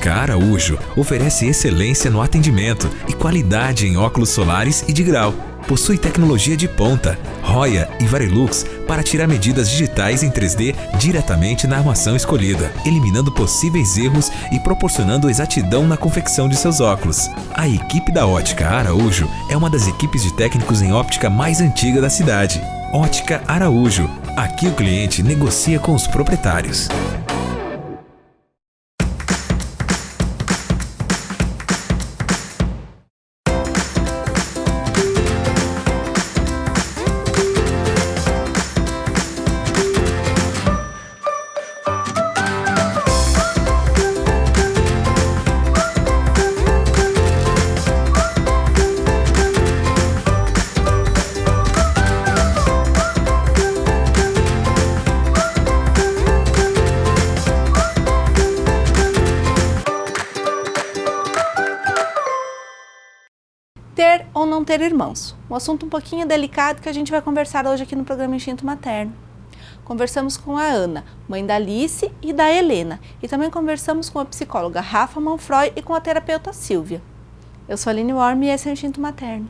Ótica Araújo oferece excelência no atendimento e qualidade em óculos solares e de grau. Possui tecnologia de ponta, Roya e Varilux para tirar medidas digitais em 3D diretamente na armação escolhida, eliminando possíveis erros e proporcionando exatidão na confecção de seus óculos. A equipe da Ótica Araújo é uma das equipes de técnicos em óptica mais antiga da cidade. Ótica Araújo. Aqui o cliente negocia com os proprietários. Ter ou não ter irmãos. Um assunto um pouquinho delicado que a gente vai conversar hoje aqui no programa Instinto Materno. Conversamos com a Ana, mãe da Alice e da Helena. E também conversamos com a psicóloga Rafa Manfroy e com a terapeuta Silvia. Eu sou a Aline Worm e esse é o Instinto Materno.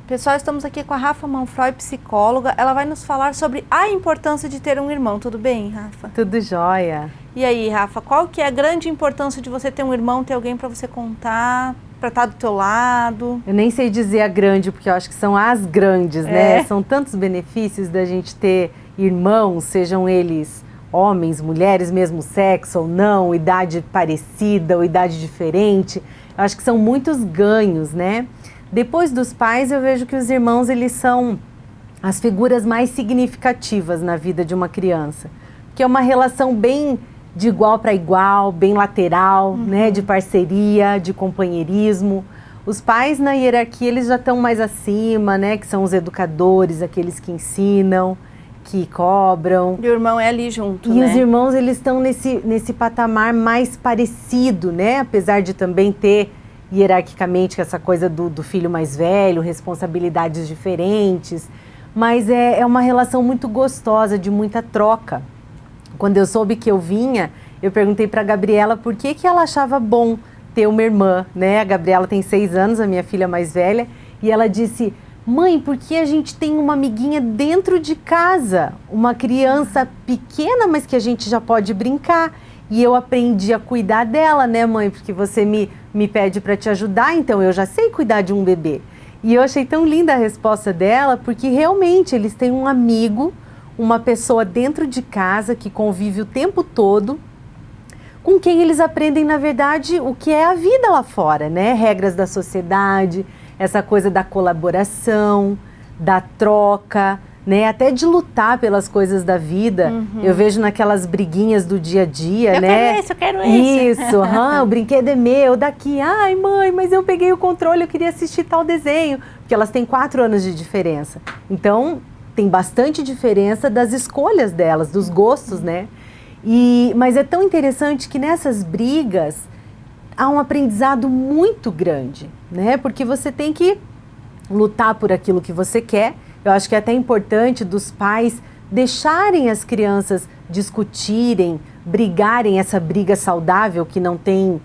Pessoal, estamos aqui com a Rafa Manfroy, psicóloga. Ela vai nos falar sobre a importância de ter um irmão. Tudo bem, Rafa? Tudo jóia. E aí, Rafa, qual que é a grande importância de você ter um irmão, ter alguém para você contar, para estar do teu lado? Eu nem sei dizer a grande, porque eu acho que são as grandes, né? São tantos benefícios da gente ter irmãos, sejam eles homens, mulheres, mesmo sexo ou não, idade parecida ou idade diferente. Eu acho que são muitos ganhos, né? Depois dos pais, eu vejo que os irmãos, eles são as figuras mais significativas na vida de uma criança. Que é uma relação bem de igual para igual, bem lateral, né? De parceria, de companheirismo. Os pais, na hierarquia, eles já estão mais acima, né? Que são os educadores, aqueles que ensinam, que cobram. E o irmão é ali junto, e né? Os irmãos, eles estão nesse patamar mais parecido, né? Apesar de também ter hierarquicamente essa coisa do filho mais velho, responsabilidades diferentes, mas é uma relação muito gostosa, de muita troca. Quando eu soube que eu vinha, eu perguntei para a Gabriela por que ela achava bom ter uma irmã, né? A Gabriela tem 6 anos, a minha filha mais velha, e ela disse: mãe, porque a gente tem uma amiguinha dentro de casa, uma criança pequena, mas que a gente já pode brincar. E eu aprendi a cuidar dela, né, mãe? Porque você me pede para te ajudar, então eu já sei cuidar de um bebê. E eu achei tão linda a resposta dela, porque realmente eles têm um amigo, uma pessoa dentro de casa que convive o tempo todo, com quem eles aprendem, na verdade, o que é a vida lá fora, né? Regras da sociedade, essa coisa da colaboração, da troca, né? Até de lutar pelas coisas da vida. Eu vejo naquelas briguinhas do dia a dia, né? Eu quero esse. Isso, o brinquedo é meu, daqui. Ai, mãe, mas eu peguei o controle, eu queria assistir tal desenho. Porque elas têm 4 anos de diferença. Então, tem bastante diferença das escolhas delas, dos gostos, né? Mas é tão interessante que nessas brigas há um aprendizado muito grande, né? Porque você tem que lutar por aquilo que você quer. Eu acho que é até importante dos pais deixarem as crianças discutirem, brigarem, essa briga saudável que não tem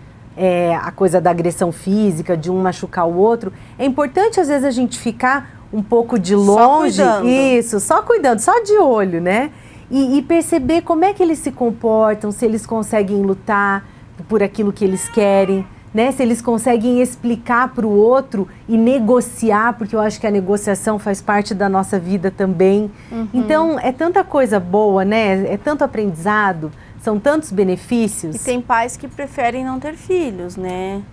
a coisa da agressão física, de um machucar o outro. É importante às vezes a gente ficar um pouco de longe, só cuidando. Só cuidando, só de olho, né? E perceber como é que eles se comportam, se eles conseguem lutar por aquilo que eles querem, né? Se eles conseguem explicar para o outro e negociar, porque eu acho que a negociação faz parte da nossa vida também. Então, é tanta coisa boa, né? É tanto aprendizado, são tantos benefícios. E tem pais que preferem não ter filhos, né?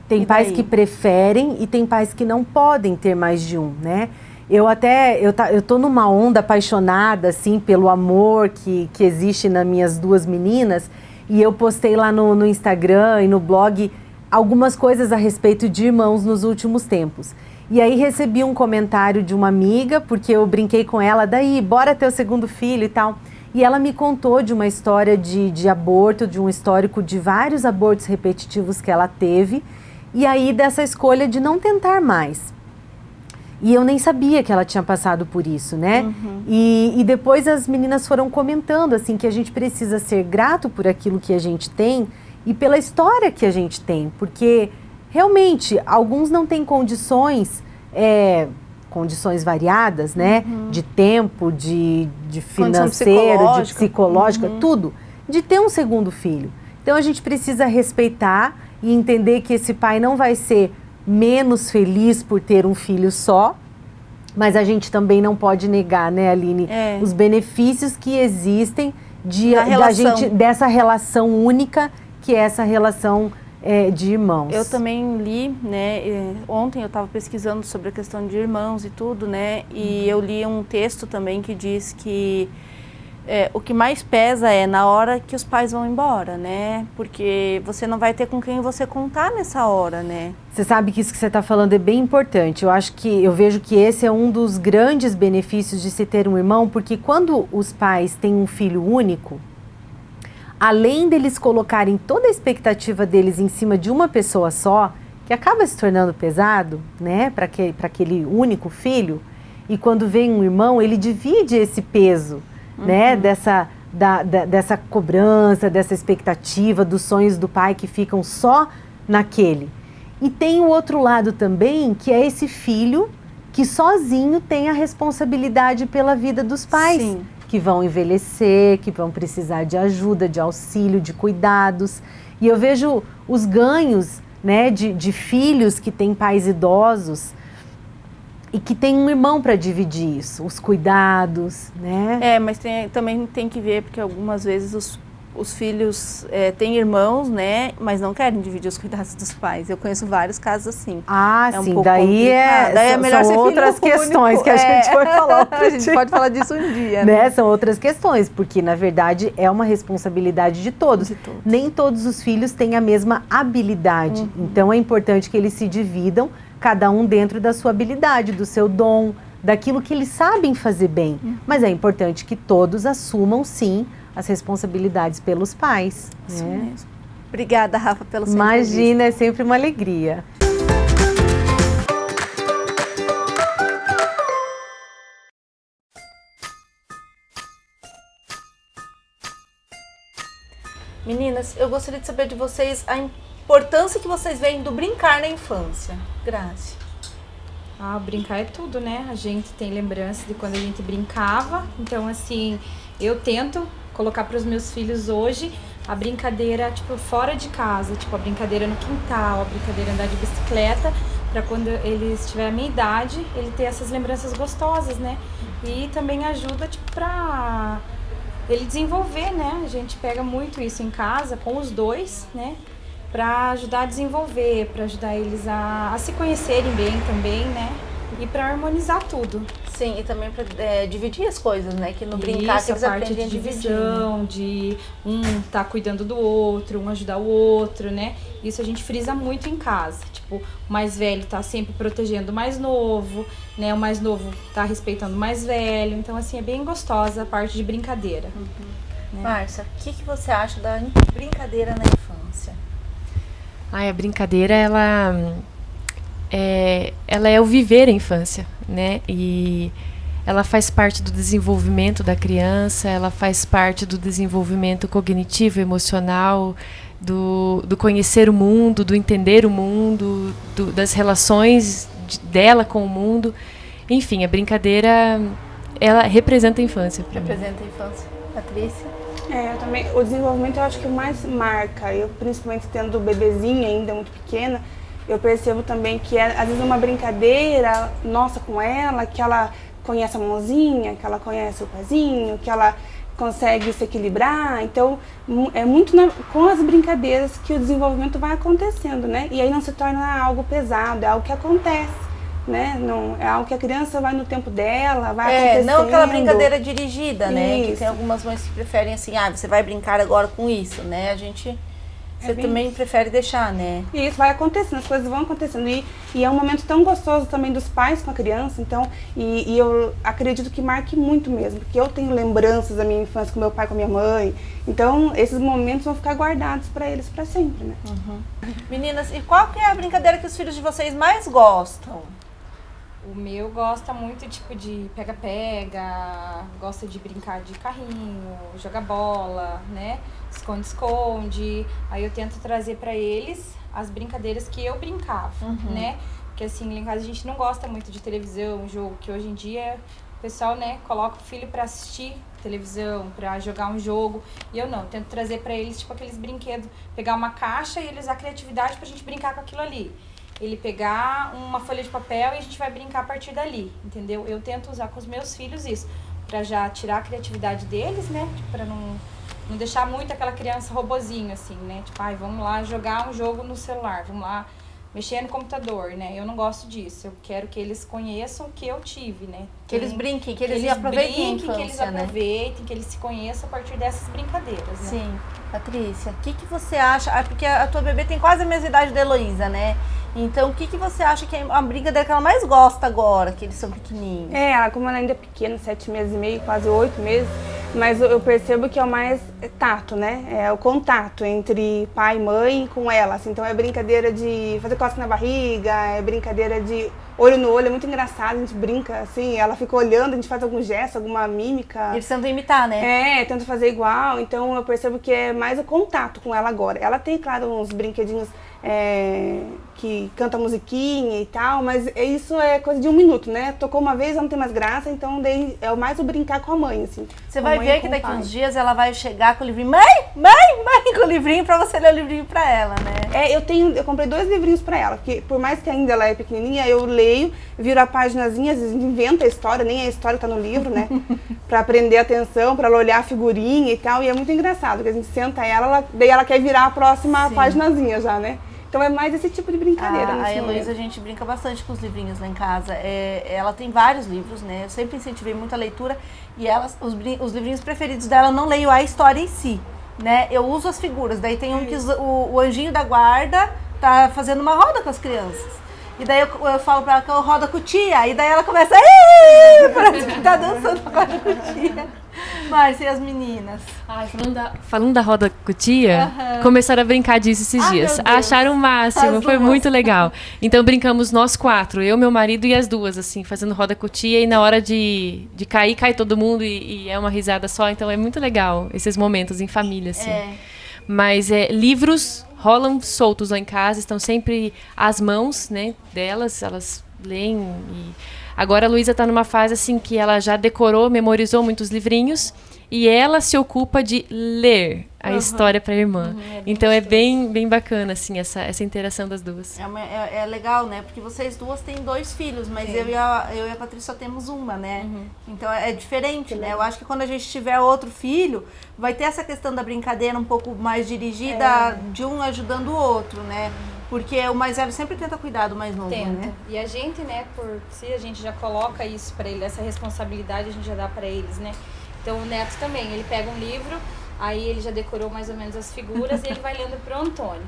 Tem pais que preferem e tem pais que não podem ter mais de um, né? Eu tô numa onda apaixonada, assim, pelo amor que existe nas minhas 2 meninas, e eu postei lá no Instagram e no blog algumas coisas a respeito de irmãos nos últimos tempos. E aí recebi um comentário de uma amiga, porque eu brinquei com ela, daí, bora ter o 2º filho e tal. E ela me contou de uma história de aborto, de um histórico de vários abortos repetitivos que ela teve, e aí dessa escolha de não tentar mais. E eu nem sabia que ela tinha passado por isso, né? E depois as meninas foram comentando, assim, que a gente precisa ser grato por aquilo que a gente tem e pela história que a gente tem. Porque, realmente, alguns não têm condições variadas, né? De tempo, de financeiro, de psicológica, tudo. De ter um segundo filho. Então, a gente precisa respeitar e entender que esse pai não vai ser menos feliz por ter um filho só, mas a gente também não pode negar, né, Aline, os benefícios que existem dessa relação única, que é essa relação de irmãos. Eu também li, né, ontem eu estava pesquisando sobre a questão de irmãos e tudo, né, e eu li um texto também que diz que o que mais pesa é na hora que os pais vão embora, né? Porque você não vai ter com quem você contar nessa hora, né? Você sabe que isso que você está falando é bem importante. Eu vejo que esse é um dos grandes benefícios de se ter um irmão, porque quando os pais têm um filho único, além deles colocarem toda a expectativa deles em cima de uma pessoa só, que acaba se tornando pesado, né? Para aquele único filho, e quando vem um irmão, ele divide esse peso, né, dessa cobrança, dessa expectativa, dos sonhos do pai que ficam só naquele. E tem o outro lado também, que é esse filho que sozinho tem a responsabilidade pela vida dos pais. Sim. Que vão envelhecer, que vão precisar de ajuda, de auxílio, de cuidados. E eu vejo os ganhos, né, de filhos que têm pais idosos, e que tem um irmão para dividir isso, os cuidados, né? Mas também tem que ver, porque algumas vezes os filhos têm irmãos, né? Mas não querem dividir os cuidados dos pais. Eu conheço vários casos assim. Um pouco daí é melhor são outras questões único, que a gente vai falar outro dia. A gente pode falar disso um dia, né? São outras questões, porque na verdade é uma responsabilidade de todos. Nem todos os filhos têm a mesma habilidade. Então é importante que eles se dividam, cada um dentro da sua habilidade, do seu dom, daquilo que eles sabem fazer bem. Mas é importante que todos assumam, sim, as responsabilidades pelos pais. Isso mesmo. Obrigada, Rafa, pelo seu Imagina, é sempre uma alegria. Meninas, eu gostaria de saber de vocês a importância que vocês veem do brincar na infância. Grazi. Brincar é tudo, né? A gente tem lembrança de quando a gente brincava. Então, assim, eu tento colocar para os meus filhos hoje a brincadeira, tipo, fora de casa. Tipo, a brincadeira no quintal, a brincadeira andar de bicicleta. Para quando eles tiverem a minha idade, ele ter essas lembranças gostosas, né? E também ajuda, tipo, para ele desenvolver, né? A gente pega muito isso em casa com os dois, né? Para ajudar a desenvolver, para ajudar eles a se conhecerem bem também, né? E para harmonizar tudo. Sim, e também para dividir as coisas, né? Que no brincar isso, que eles aprendem a divisão, de um tá cuidando do outro, um ajudar o outro, né? Isso a gente frisa muito em casa. Tipo, o mais velho tá sempre protegendo o mais novo, né? O mais novo tá respeitando o mais velho. Então, assim, é bem gostosa a parte de brincadeira. Né? Márcia, o que você acha da brincadeira na infância? A brincadeira, ela é o viver a infância, né? E ela faz parte do desenvolvimento da criança, ela faz parte do desenvolvimento cognitivo, emocional, do conhecer o mundo, do entender o mundo, das relações dela com o mundo. Enfim, a brincadeira, ela representa a infância para mim. Representa a infância. Patrícia? Eu também, o desenvolvimento eu acho que mais marca, eu principalmente tendo bebezinha ainda muito pequena, eu percebo também que às vezes uma brincadeira nossa com ela, que ela conhece a mãozinha, que ela conhece o pezinho, que ela consegue se equilibrar, então é muito com as brincadeiras que o desenvolvimento vai acontecendo, né? E aí não se torna algo pesado, é algo que acontece. Né? Não, é algo que a criança vai no tempo dela, vai acontecendo. Não aquela brincadeira dirigida, né? Isso. Que tem algumas mães que preferem assim, você vai brincar agora com isso, né? Você também prefere deixar, né? E isso vai acontecendo, as coisas vão acontecendo. E é um momento tão gostoso também dos pais com a criança, então, e eu acredito que marque muito mesmo, porque eu tenho lembranças da minha infância com meu pai, com a minha mãe, então esses momentos vão ficar guardados para eles para sempre, né? Meninas, e qual que é a brincadeira que os filhos de vocês mais gostam? O meu gosta muito, tipo, de pega-pega, gosta de brincar de carrinho, jogar bola, né? Esconde-esconde. Aí eu tento trazer pra eles as brincadeiras que eu brincava, né? Porque assim, lá em casa a gente não gosta muito de televisão, jogo, que hoje em dia o pessoal, né, coloca o filho pra assistir televisão, pra jogar um jogo. E eu não, tento trazer pra eles, tipo, aqueles brinquedos, pegar uma caixa e eles usar a criatividade pra gente brincar com aquilo ali. Ele pegar uma folha de papel e a gente vai brincar a partir dali, entendeu? Eu tento usar com os meus filhos isso, pra já tirar a criatividade deles, né? Tipo, pra não deixar muito aquela criança robozinho, assim, né? Tipo, ai, vamos lá jogar um jogo no celular, vamos lá mexer no computador, né? Eu não gosto disso. Eu quero que eles conheçam o que eu tive, né? Que eles brinquem, que eles aproveitem a infância, que eles aproveitem, que eles se conheçam a partir dessas brincadeiras, né? Sim. Patrícia, o que você acha? Porque a tua bebê tem quase a mesma idade da Heloísa, né? Então, o que você acha que é a brincadeira que ela mais gosta agora, que eles são pequenininhos? Como ela ainda é pequena, 7 meses e meio, quase 8 meses, mas eu percebo que é o mais tato, né? É o contato entre pai e mãe com ela, assim. Então é brincadeira de fazer cosca na barriga, é brincadeira de olho no olho, é muito engraçado, a gente brinca, assim, ela fica olhando, a gente faz algum gesto, alguma mímica. Eles tentam imitar, né? Tenta fazer igual, então eu percebo que é mais o contato com ela agora. Ela tem, claro, uns brinquedinhos que canta musiquinha e tal, mas isso é coisa de 1 minuto, né? Tocou uma vez, ela não tem mais graça, então daí é mais o brincar com a mãe, assim. Você vai ver que daqui uns dias ela vai chegar com o livrinho, mãe, com o livrinho pra você ler o livrinho pra ela, né? Eu comprei 2 livrinhos pra ela, porque por mais que ainda ela é pequenininha, eu leio, viro a paginazinha, às vezes inventa a história, nem a história tá no livro, né? Pra prender a atenção, pra ela olhar a figurinha e tal, e é muito engraçado, porque a gente senta ela, daí ela quer virar a próxima paginazinha já, né? Então é mais esse tipo de brincadeira. A Heloísa, a gente brinca bastante com os livrinhos lá em casa. Ela tem vários livros, né? Eu sempre incentivei muito a leitura e os livrinhos preferidos dela, eu não leio a história em si, né? Eu uso as figuras. Daí tem um que o anjinho da guarda tá fazendo uma roda com as crianças. E daí eu falo pra ela que eu rodo com tia. E daí ela começa parece que tá dançando a roda com tia. Márcia, e as meninas? Ai, falando da roda com tia, começaram a brincar disso esses dias. Acharam o máximo, foi muito legal. Então brincamos nós 4, eu, meu marido e as 2, assim, fazendo roda com tia. E na hora de cair, cai todo mundo e é uma risada só. Então é muito legal esses momentos em família, assim. Mas livros rolam soltos lá em casa, estão sempre às mãos, né, delas, elas leem. E agora a Luísa está numa fase assim que ela já decorou, memorizou muitos livrinhos e ela se ocupa de ler a história para a irmã. Então é bem bacana assim essa interação das duas. É legal, né? Porque vocês duas têm 2 filhos, mas eu e a Patrícia só temos uma, né? Então é diferente, né? Eu acho que quando a gente tiver outro filho, vai ter essa questão da brincadeira um pouco mais dirigida, de um ajudando o outro, né? Porque o mais velho sempre tenta cuidar do mais novo, né? E a gente, né, se a gente já coloca isso pra ele, essa responsabilidade a gente já dá pra eles, né? Então o Neto também, ele pega um livro, aí ele já decorou mais ou menos as figuras e ele vai lendo pro Antônio.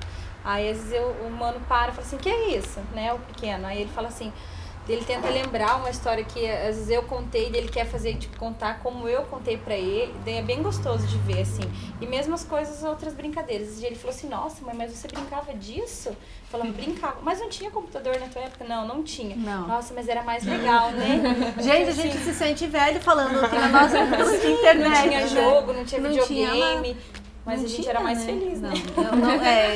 Aí às vezes o mano para e fala assim, que é isso? Né, o pequeno. Aí ele fala assim, ele tenta lembrar uma história que às vezes eu contei, ele quer fazer, tipo, contar como eu contei pra ele, daí é bem gostoso de ver, assim. E mesmo as coisas, outras brincadeiras. Esse dia ele falou assim, nossa, mãe, mas você brincava disso? Falando, brincava. Mas não tinha computador na tua época? Não tinha. Não. Nossa, mas era mais legal, né? Gente, a gente se sente velho falando que na nossa época não tinha internet, não tinha jogo, né? não tinha videogame. Mas não a gente tinha, era mais feliz, né?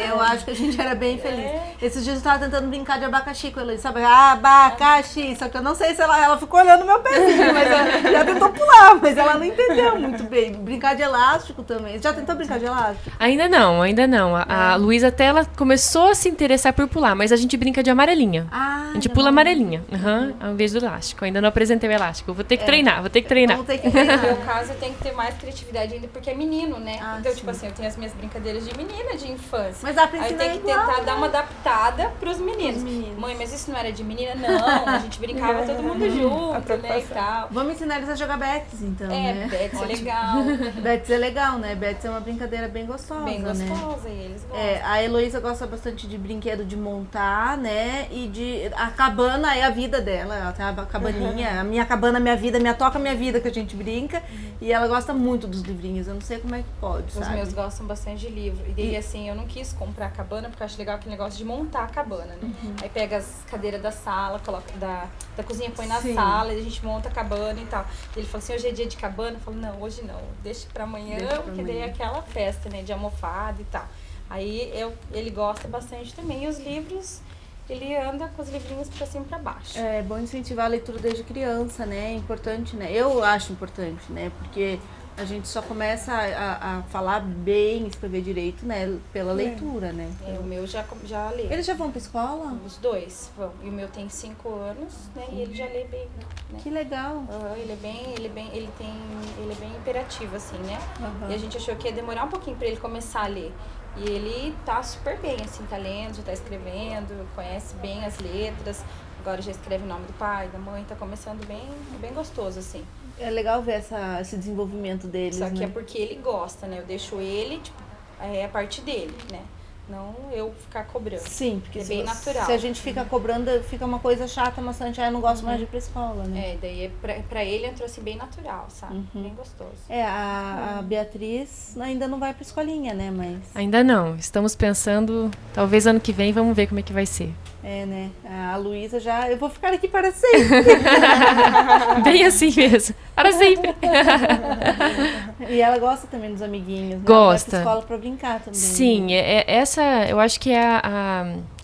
Eu acho que a gente era bem feliz. Esses dias eu tava tentando brincar de abacaxi com ela, sabe? Abacaxi, só que eu não sei se ela ficou olhando meu pezinho, mas ela já tentou pular, mas ela não entendeu muito bem. Brincar de elástico também. Você já tentou brincar de elástico? Ainda não. A Luísa até ela começou a se interessar por pular, mas a gente brinca de amarelinha. A gente pula amarelinha, ao invés do elástico. Ainda não apresentei o elástico. Vou ter que treinar, Vou ter que No meu caso, eu tenho que ter mais criatividade ainda, porque é menino, né? Então, tipo assim, eu tenho as minhas brincadeiras de menina, de infância. Mas dá pra ensinar aí tem que tentar dar uma adaptada pros meninos. Mãe, mas isso não era de menina? Não, a gente brincava todo mundo junto, né, e tal. Vamos ensinar eles a jogar Betis, então, né? Betis é legal. Betis é legal, né? Betis é uma brincadeira bem gostosa, bem gostosa, né? E eles gostam. A Heloísa gosta bastante de brinquedo de montar, né? E a cabana é a vida dela. Ela tem a cabaninha, a minha cabana, minha vida, minha toca, minha vida, que a gente brinca. E ela gosta muito dos livrinhos. Eu não sei como é que pode, sabe? Elas gostam bastante de livro. E daí, assim, eu não quis comprar a cabana, porque eu acho legal aquele negócio de montar a cabana, né? Aí pega as cadeiras da sala, coloca da cozinha, põe na sala, e a gente monta a cabana e tal. E ele falou assim, hoje é dia de cabana? Eu falo, não, hoje não, deixa pra amanhã, porque daí é aquela festa, né, de almofada e tal. Aí ele gosta bastante também. E os livros, ele anda com os livrinhos pra cima e pra baixo. É bom incentivar a leitura desde criança, né? É importante, né? Eu acho importante, né? Porque a gente só começa a falar bem, escrever direito, né? Pela leitura, né? O meu já lê. Eles já vão pra escola? Os dois vão. E o meu tem 5 anos, né? E ele já lê bem, né? Que legal. Ele é bem hiperativo, assim, né? E a gente achou que ia demorar um pouquinho pra ele começar a ler. E ele tá super bem, assim, tá lendo, já tá escrevendo, conhece bem as letras. Agora já escreve o nome do pai, da mãe, tá começando bem gostoso, assim. É legal ver esse desenvolvimento deles, Só que né? é porque ele gosta, né? Eu deixo ele, tipo, é a parte dele, né? Não eu ficar cobrando. Sim, porque é bem natural. Se a gente fica cobrando, fica uma coisa chata, maçante. Eu não gosto mais de ir pra escola, né? Daí pra ele entrou assim bem natural, sabe? Bem gostoso. A Beatriz ainda não vai pra escolinha, né? Mas... Ainda não. Estamos pensando, talvez ano que vem, vamos ver como é que vai ser. É, né? A Luísa já... Eu vou ficar aqui para sempre. Bem assim mesmo. Para sempre. E ela gosta também dos amiguinhos, né? Gosta. Ela vai pra escola pra brincar também. Sim, essa eu acho que é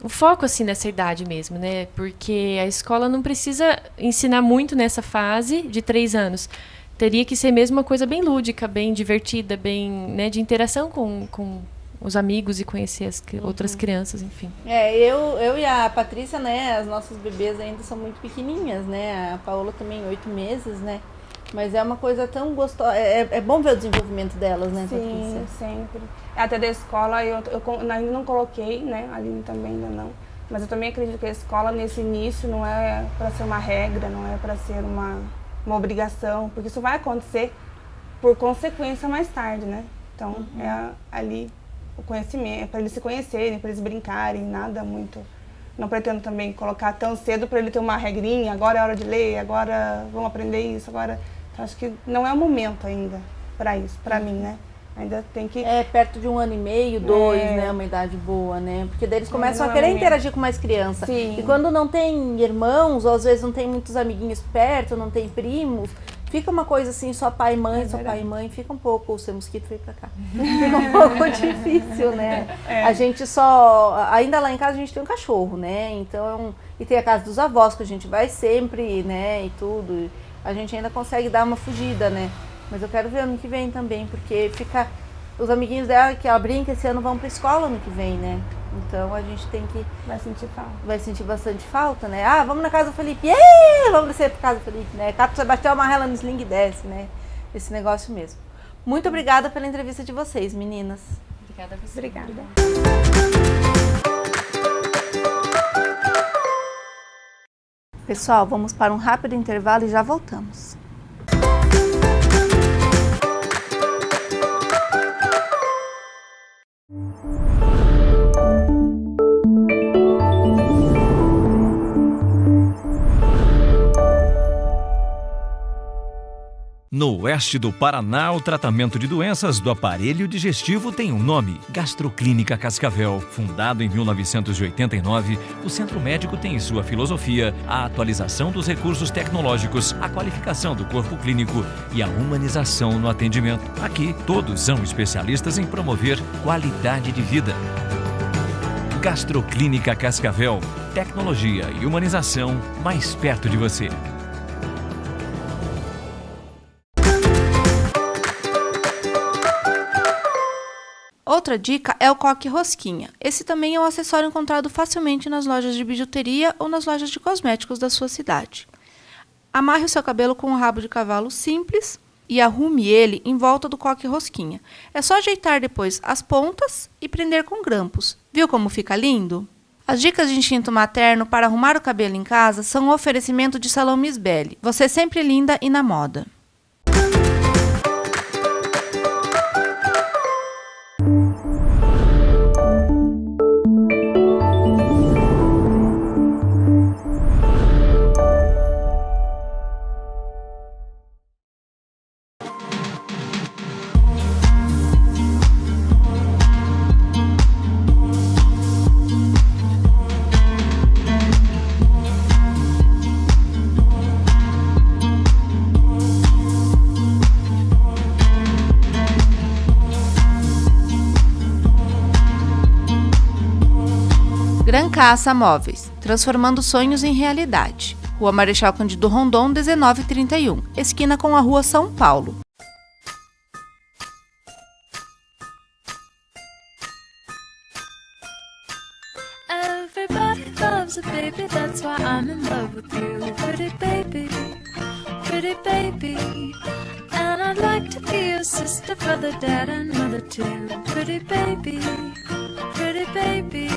o foco assim nessa idade mesmo, né? Porque a escola não precisa ensinar muito nessa fase de 3 anos. Teria que ser mesmo uma coisa bem lúdica, bem divertida, bem, né, de interação com os amigos e conhecer outras crianças, enfim. Eu e a Patrícia, né, as nossas bebês ainda são muito pequenininhas, né? A Paola também, 8 meses, né? Mas é uma coisa tão gostosa. É bom ver o desenvolvimento delas, né, Patrícia? Sim, sempre. Até da escola, eu ainda não coloquei, né? A Aline também ainda não. Mas eu também acredito que a escola, nesse início, não é para ser uma regra, não é para ser uma obrigação, porque isso vai acontecer por consequência mais tarde, né? Então, é ali o conhecimento, é para eles se conhecerem, para eles brincarem, nada muito... Não pretendo também colocar tão cedo para ele ter uma regrinha, agora é hora de ler, agora vamos aprender isso, agora... Então, acho que não é o momento ainda para isso, para mim, né? Ainda tem que... É perto de 1 ano e meio, 2, né? Uma idade boa, né? Porque daí eles começam a querer interagir com mais criança. Sim. E quando não tem irmãos, ou às vezes não tem muitos amiguinhos perto, não tem primos, fica uma coisa assim, só pai e mãe, pai e mãe, fica um pouco... O seu mosquito veio pra cá. Fica um pouco difícil, né? A gente só... Ainda lá em casa a gente tem um cachorro, né? Então, e tem a casa dos avós, que a gente vai sempre, né? E tudo. A gente ainda consegue dar uma fugida, né? Mas eu quero ver ano que vem também, porque fica... Os amiguinhos dela, que ela brinca, esse ano vão pra escola ano que vem, né? Então a gente tem que... Vai sentir falta. Vai sentir bastante falta, né? Ah, vamos na casa do Felipe. Vamos descer pra casa do Felipe, né? Cato Sebastião amarra no sling e desce, né? Esse negócio mesmo. Muito obrigada pela entrevista de vocês, meninas. Obrigada a você. Obrigada. Pessoal, vamos para um rápido intervalo e já voltamos. No oeste do Paraná, o tratamento de doenças do aparelho digestivo tem um nome: Gastroclínica Cascavel. Fundado em 1989, o centro médico tem em sua filosofia a atualização dos recursos tecnológicos, a qualificação do corpo clínico e a humanização no atendimento. Aqui, todos são especialistas em promover qualidade de vida. Gastroclínica Cascavel. Tecnologia e humanização mais perto de você. Outra dica é o coque rosquinha. Esse também é um acessório encontrado facilmente nas lojas de bijuteria ou nas lojas de cosméticos da sua cidade. Amarre o seu cabelo com um rabo de cavalo simples e arrume ele em volta do coque rosquinha. É só ajeitar depois as pontas e prender com grampos. Viu como fica lindo? As dicas de instinto materno para arrumar o cabelo em casa são um oferecimento de Salão Miss Belly. Você sempre linda e na moda. Gran Casa Móveis, transformando sonhos em realidade. Rua Marechal Cândido Rondon, 1931, esquina com a Rua São Paulo. Everybody loves a baby, that's why I'm in love with you. Pretty baby, pretty baby. And I'd like to be your sister, brother, dad, and mother too. Pretty baby, pretty baby.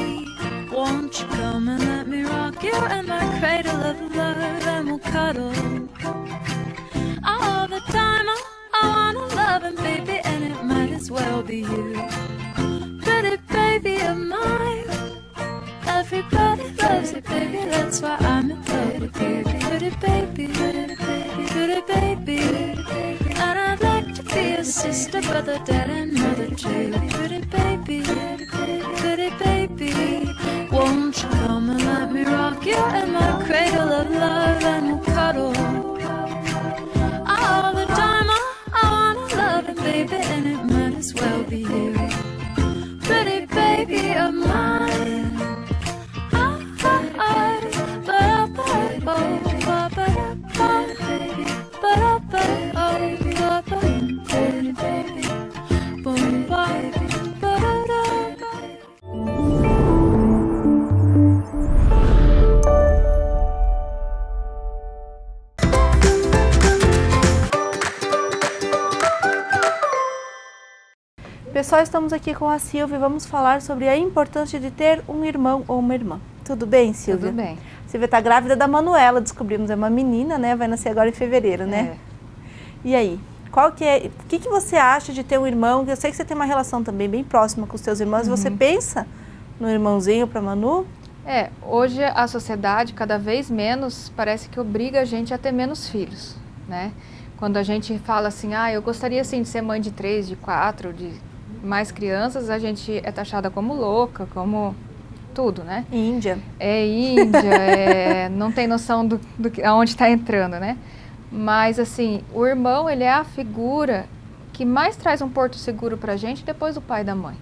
Won't you come and let me rock you in my cradle of love, and we'll cuddle all the time. I wanna love him, baby, and it might as well be you. Pretty baby of mine. Everybody loves it, baby, that's why I'm in love with you. Pretty baby, pretty baby, pretty baby. And I'd like to be your sister, brother, dad, and mother too. Pretty baby, pretty baby. Won't you come and let me rock you in my cradle of love, and we'll cuddle all the time. I wanna love him, baby, and it might as well be you. Pretty baby of mine. Pessoal, estamos aqui com a Silvia e vamos falar sobre a importância de ter um irmão ou uma irmã. Tudo bem, Silvia? Tudo bem. Silvia está grávida da Manuela, descobrimos, é uma menina, né? Vai nascer agora em fevereiro, né? E aí, o que você acha de ter um irmão? Eu sei que você tem uma relação também bem próxima com os seus irmãos. Você pensa no irmãozinho para Manu? Hoje a sociedade cada vez menos parece que obriga a gente a ter menos filhos, né? Quando a gente fala assim, eu gostaria sim de ser mãe de 3, de 4, de mais crianças, a gente é taxada como louca, como tudo, né? Índia. Índia, não tem noção do aonde está entrando, né? Mas assim, o irmão, ele é a figura que mais traz um porto seguro pra gente depois do pai e da mãe,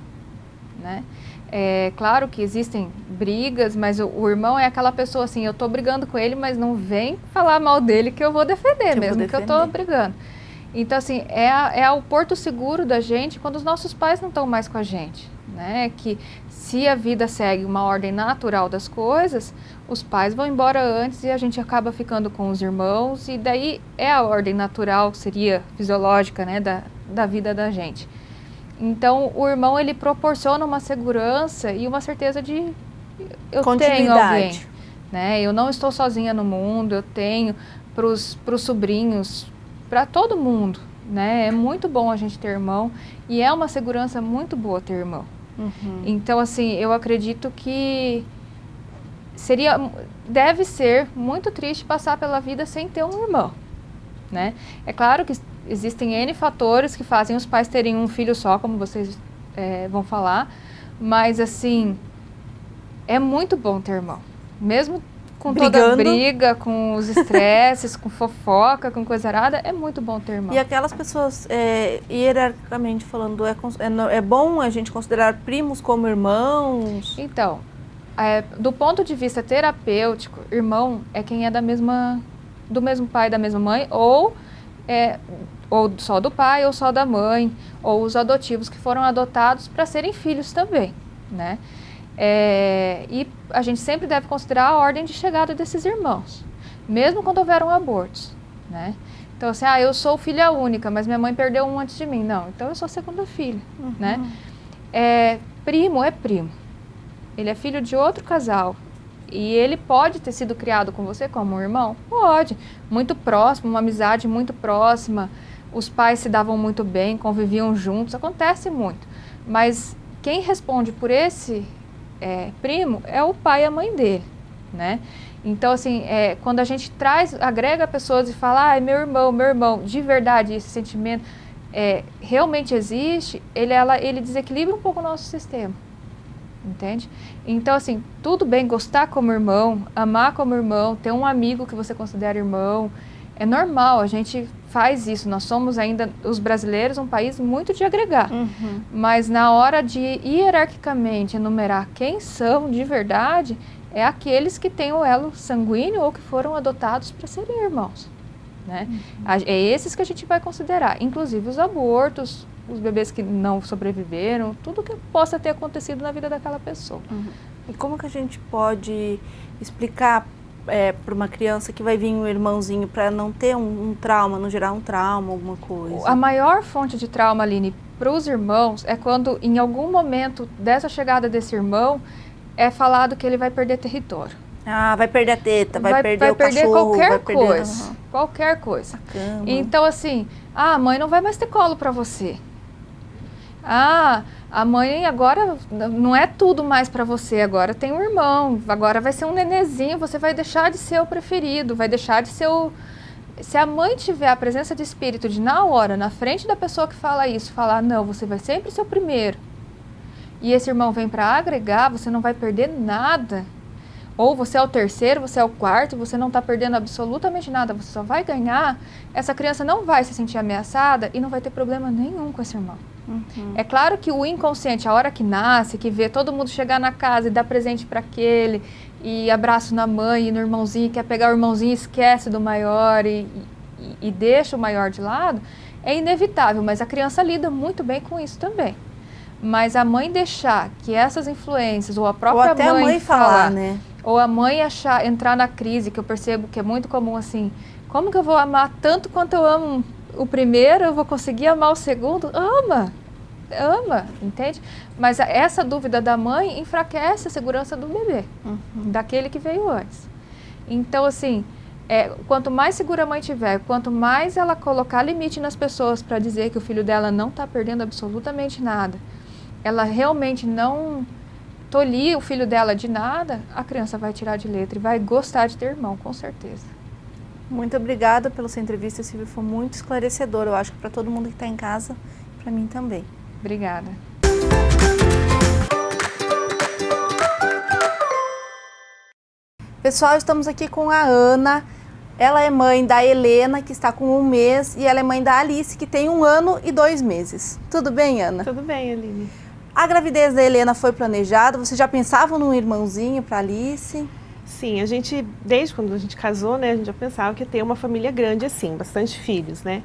né? É claro que existem brigas, mas o irmão é aquela pessoa assim, eu tô brigando com ele, mas não vem falar mal dele que eu vou defender, que eu tô brigando. Então assim, é o porto seguro da gente quando os nossos pais não estão mais com a gente, né? Que se a vida segue uma ordem natural das coisas, os pais vão embora antes e a gente acaba ficando com os irmãos, e daí é a ordem natural, seria fisiológica, né, da vida da gente. Então, o irmão, ele proporciona uma segurança e uma certeza de eu tenho alguém, né? Eu não estou sozinha no mundo, eu tenho para os sobrinhos, para todo mundo, né? É muito bom a gente ter irmão e é uma segurança muito boa ter irmão. Então, assim, eu acredito que deve ser muito triste passar pela vida sem ter um irmão, né? É claro que existem N fatores que fazem os pais terem um filho só, como vocês vão falar, mas assim, é muito bom ter irmão, mesmo com toda a briga, com os estresses, com fofoca, com coisa arada, é muito bom ter irmão. E aquelas pessoas, hierarquicamente falando, é bom a gente considerar primos como irmãos? Então, do ponto de vista terapêutico, irmão é quem é do mesmo pai, da mesma mãe, ou só do pai ou só da mãe, ou os adotivos que foram adotados para serem filhos também, né? E a gente sempre deve considerar a ordem de chegada desses irmãos, mesmo quando houveram abortos, né? Então, assim, eu sou filha única, mas minha mãe perdeu um antes de mim. Não, então eu sou a segunda filha, né? Primo é primo. Ele é filho de outro casal. E ele pode ter sido criado com você como um irmão? Pode. Muito próximo, uma amizade muito próxima. Os pais se davam muito bem, conviviam juntos. Acontece muito. Mas quem responde por esse primo é o pai e a mãe dele, né? Então, assim, quando a gente agrega pessoas e fala, meu irmão, de verdade, esse sentimento realmente existe, ele desequilibra um pouco o nosso sistema. Entende? Então, assim, tudo bem gostar como irmão, amar como irmão, ter um amigo que você considera irmão, É normal, a gente faz isso. Nós somos ainda, os brasileiros, um país muito de agregar. Mas na hora de hierarquicamente enumerar quem são de verdade, é aqueles que têm o elo sanguíneo ou que foram adotados para serem irmãos. Né? É esses que a gente vai considerar, inclusive os abortos, os bebês que não sobreviveram, tudo que possa ter acontecido na vida daquela pessoa. E como que a gente pode explicar para uma criança que vai vir um irmãozinho para não ter um trauma, não gerar um trauma, alguma coisa? A maior fonte de trauma, Aline, para os irmãos é quando em algum momento dessa chegada desse irmão é falado que ele vai perder território. Ah, vai perder a teta, vai perder o cachorro, qualquer vai perder coisa, qualquer coisa. a cama. Então assim, a mãe não vai mais ter colo para você. A mãe agora não é tudo mais para você, agora tem um irmão, agora vai ser um nenezinho, você vai deixar de ser o preferido, vai deixar de ser o... Se a mãe tiver a presença de espírito de na hora, na frente da pessoa que fala isso, falar, não, você vai sempre ser o primeiro, e esse irmão vem para agregar, você não vai perder nada. Ou você é o terceiro, você é o quarto, você não está perdendo absolutamente nada, você só vai ganhar, essa criança não vai se sentir ameaçada e não vai ter problema nenhum com esse irmão. É claro que o inconsciente, a hora que nasce, que vê todo mundo chegar na casa e dar presente para aquele, e abraço na mãe e no irmãozinho, quer pegar o irmãozinho e esquece do maior e deixa o maior de lado, é inevitável, mas a criança lida muito bem com isso também. Mas a mãe deixar que essas influências, ou a própria ou até mãe, a mãe falar, né? Ou a mãe entrar na crise, que eu percebo que é muito comum assim, como que eu vou amar tanto quanto eu amo o primeiro, eu vou conseguir amar o segundo? Ama, entende? Mas essa dúvida da mãe enfraquece a segurança do bebê, daquele que veio antes. Então, assim, quanto mais segura a mãe tiver, quanto mais ela colocar limite nas pessoas para dizer que o filho dela não está perdendo absolutamente nada, ela realmente não tolir o filho dela de nada, a criança vai tirar de letra e vai gostar de ter irmão, com certeza. Muito obrigada pela sua entrevista, Silvia, foi muito esclarecedora, eu acho que para todo mundo que está em casa, para mim também. Obrigada. Pessoal, estamos aqui com a Ana, ela é mãe da Helena, que está com 1 mês, e ela é mãe da Alice, que tem 1 ano e 2 meses. Tudo bem, Ana? Tudo bem, Aline. A gravidez da Helena foi planejada? Vocês já pensavam num irmãozinho para Alice? Sim, a gente, desde quando a gente casou, né, a gente já pensava que ia ter uma família grande assim, bastante filhos, né?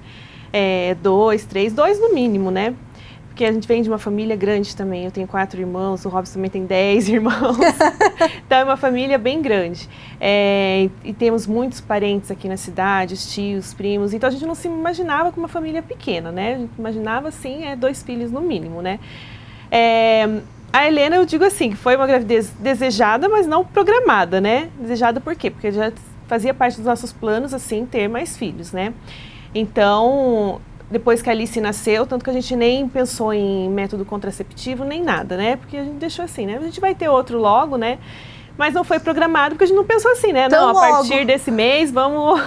2, 3, 2 no mínimo, né? Porque a gente vem de uma família grande também, eu tenho 4 irmãos, o Robson também tem 10 irmãos, então é uma família bem grande. E temos muitos parentes aqui na cidade, os tios, primos, então a gente não se imaginava com uma família pequena, né? A gente imaginava, assim, 2 filhos no mínimo, né? A Helena, eu digo assim, que foi uma gravidez desejada, mas não programada, né? Desejada por quê? Porque já fazia parte dos nossos planos, assim, ter mais filhos, né? Então, depois que a Alice nasceu, tanto que a gente nem pensou em método contraceptivo, nem nada, né? Porque a gente deixou assim, né? A gente vai ter outro logo, né? Mas não foi programado, porque a gente não pensou assim, né? Tão não, logo. A partir desse mês vamos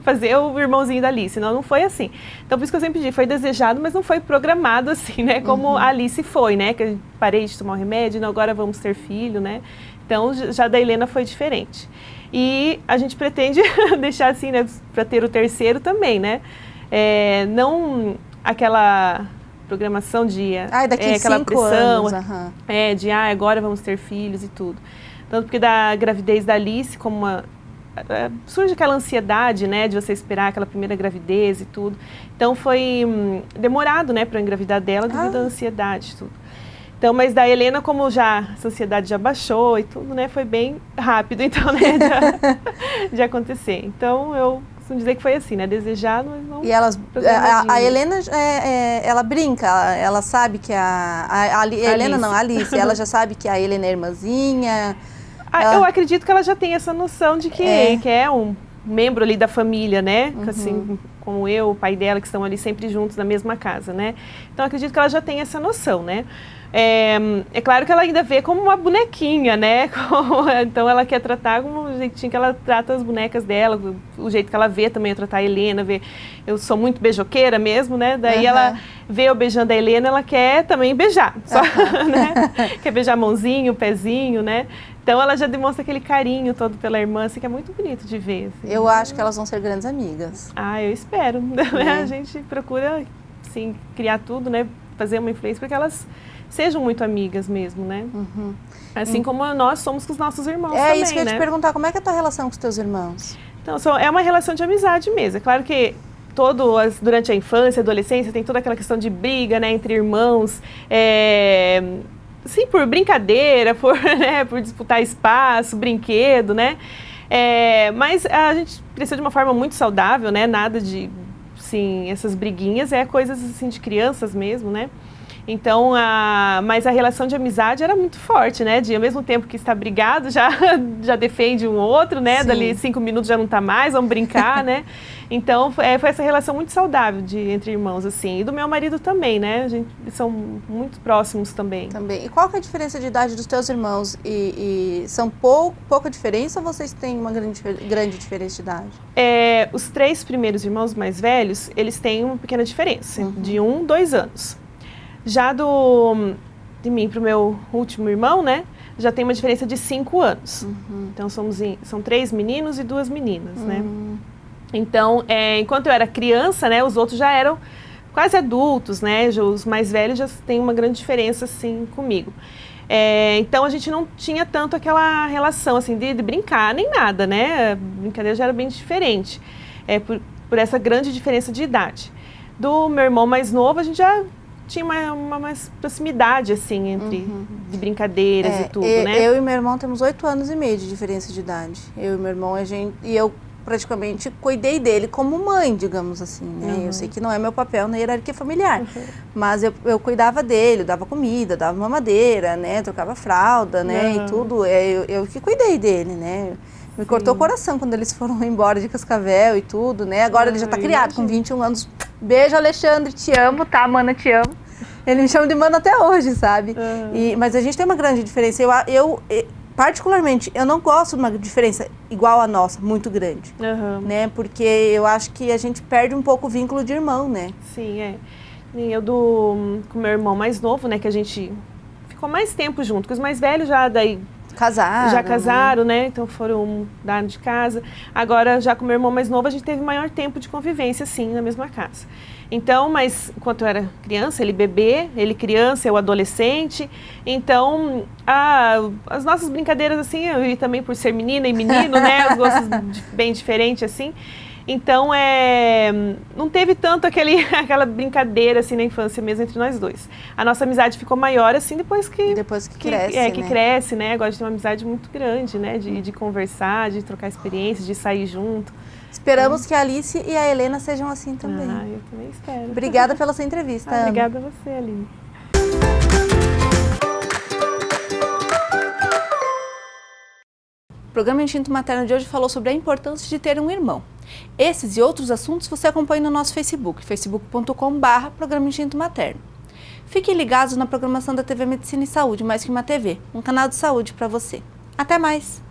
fazer o irmãozinho da Alice. Não foi assim. Então, por isso que eu sempre digo, foi desejado, mas não foi programado assim, né? Como a Alice foi, né? Que eu parei de tomar o remédio, não, agora vamos ter filho, né? Então, já da Helena foi diferente. E a gente pretende deixar assim, né? Para ter o terceiro também, né? Não aquela programação de... daqui aquela 5 pressão, anos. de agora vamos ter filhos e tudo. Tanto porque da gravidez da Alice, como surge aquela ansiedade, né, de você esperar aquela primeira gravidez e tudo. Então foi demorado, né, para engravidar dela devido à ansiedade e tudo. Então, mas da Helena, como já a ansiedade já baixou e tudo, né, foi bem rápido, então, né, de acontecer. Então, eu costumo dizer que foi assim, né, desejado, mas não... E a Helena, ela brinca, ela sabe que a Helena não, a Alice, ela já sabe que a Helena é irmãzinha... Eu acredito que ela já tem essa noção de que é um membro ali da família, né? Assim, como eu, o pai dela, que estão ali sempre juntos na mesma casa, né? Então, acredito que ela já tem essa noção, né? É claro que ela ainda vê como uma bonequinha, né? Então, ela quer tratar como o jeitinho que ela trata as bonecas dela, o jeito que ela vê também eu tratar a Helena, eu sou muito beijoqueira mesmo, né? Daí ela vê eu beijando a Helena, ela quer também beijar, só, né? Quer beijar a mãozinha, o pezinho, né? Então ela já demonstra aquele carinho todo pela irmã, assim, que é muito bonito de ver. Assim. Eu acho que elas vão ser grandes amigas. Ah, eu espero. A gente procura, assim, criar tudo, né? Fazer uma influência para que elas sejam muito amigas mesmo, né? Assim como nós somos com os nossos irmãos também, né? É isso que eu ia te perguntar, como é que é a tua relação com os teus irmãos? Então, é uma relação de amizade mesmo. É claro que durante a infância, adolescência, tem toda aquela questão de briga, né, entre irmãos, sim, por brincadeira, né, por disputar espaço, brinquedo, né? Mas a gente cresceu de uma forma muito saudável, né? Nada de, sim, essas briguinhas, coisas assim de crianças mesmo, né? Então, mas a relação de amizade era muito forte, né? Ao mesmo tempo que está brigado, já defende um outro, né? Sim. Dali 5 minutos já não está mais, vamos brincar, né? Então, foi essa relação muito saudável entre irmãos, assim. E do meu marido também, né? A gente são muito próximos também. E qual que é a diferença de idade dos teus irmãos? E são pouca diferença ou vocês têm uma grande diferença de idade? Os 3 primeiros irmãos mais velhos, eles têm uma pequena diferença, de 1, 2 anos. Já de mim para o meu último irmão, né, já tem uma diferença de 5 anos. Então, são 3 meninos e 2 meninas, né. Então, enquanto eu era criança, né, os outros já eram quase adultos, né, os mais velhos já têm uma grande diferença, assim, comigo. Então, a gente não tinha tanto aquela relação, assim, de brincar, nem nada, né, a brincadeira já era bem diferente, por essa grande diferença de idade. Do meu irmão mais novo, a gente já tinha uma mais proximidade, assim, de brincadeiras e tudo, né? Eu e meu irmão temos 8 anos e meio de diferença de idade. Eu e meu irmão, e eu praticamente cuidei dele como mãe, digamos assim, né? Eu sei que não é meu papel na hierarquia familiar, mas eu cuidava dele, eu dava comida, dava mamadeira, né? Trocava fralda, né? E tudo, eu que cuidei dele, né? Me cortou o coração quando eles foram embora de Cascavel e tudo, né? Agora ele já tá criado, com 21 anos. Beijo, Alexandre, te amo, tá, mana, te amo. Ele me chama de mana até hoje, sabe? Mas a gente tem uma grande diferença. Eu particularmente, eu não gosto de uma diferença igual a nossa, muito grande, né? Porque eu acho que a gente perde um pouco o vínculo de irmão, né? Sim, Eu com meu irmão mais novo, né? Que a gente ficou mais tempo junto, que os mais velhos já casaram, né? Então foram dar de casa. Agora, já com meu irmão mais novo, a gente teve maior tempo de convivência, sim, na mesma casa. Então, mas enquanto eu era criança, ele bebê, ele criança, eu adolescente. Então, as nossas brincadeiras, assim, e também por ser menina e menino, né? Os gostos bem diferentes, assim. Então, não teve tanto aquela brincadeira, assim, na infância mesmo entre nós dois. A nossa amizade ficou maior, assim, depois que cresce, que cresce, né? Agora a gente tem uma amizade muito grande, né? De conversar, de trocar experiências, de sair junto. Esperamos que a Alice e a Helena sejam assim também. Eu também espero. Obrigada pela sua entrevista, Ana. Obrigada a você, Aline. O programa Instinto Materno de hoje falou sobre a importância de ter um irmão. Esses e outros assuntos você acompanha no nosso Facebook, facebook.com/Programa Instinto Materno. Fiquem ligados na programação da TV Medicina e Saúde, Mais Que Uma TV, um canal de saúde para você. Até mais!